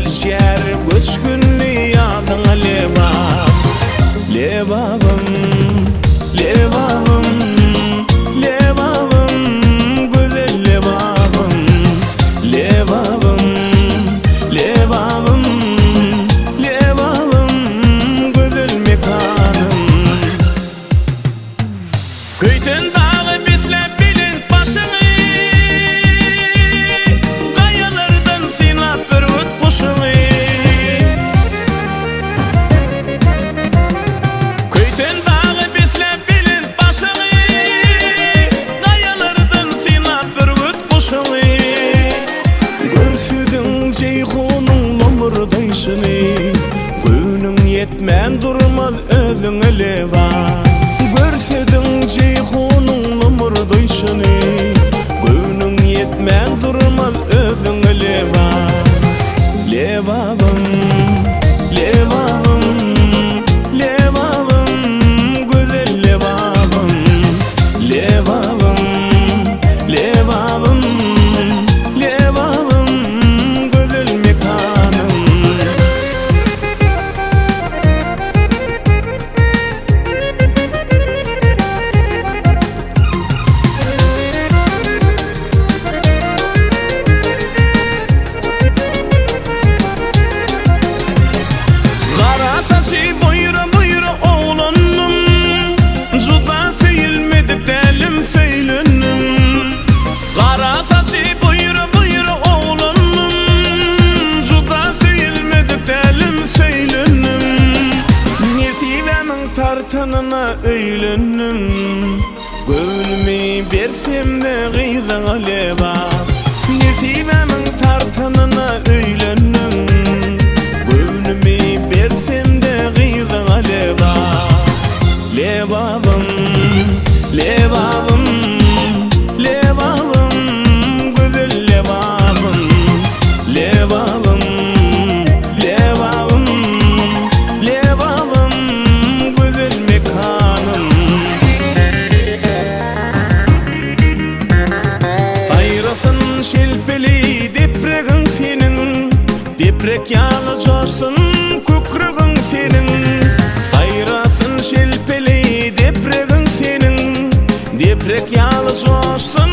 şer göçkünni ýadyňa lebab. Lebabım, lebabım, lebabım, güzel lebabım. Lebabım, lebabım, lebabım, güzel mekanım. Köyten dağı bislep bilin başını, gayalardan sinap bir öt kuşunu. Köyten dağı bislep bilin başını, gayalardan sinap bir öt kuşunu. Görsüdün Ceyhun'un lomurdaýşyny, göwnüň yetmän durmaz özüňe lebab. Görsüdün Ceyhun'un lomurdaýşyny, göwnüň yetmän durmaz özüňe lebab. Lebabım, lebabım, lebabım, güzel lebabım. Lebabım, lebabım, lebabım, güzel mekanım. Kara saçı buyura buyura oğlanım, juda seyilmedik delim söylenim. Kara saçı buyura buyura oğlanım, juda seyilmedik delim söylenim. Nesibemin tartanına öylenim, gönlümü bersem de gıydağa lebab. Nesibemin tartanına öylenim, gönlümü bersem de gıydağa lebab. Lebabım, lebabım, lebabım, güzel lebabım. Lebabım, lebabım, lebabım, güzel mekanım. Sayrasın şelpeli depregiň senin, deprek ýaly joşsun kökregiň senin. Sayrasın şelpeli depregiň senin, deprek ýaly joşsun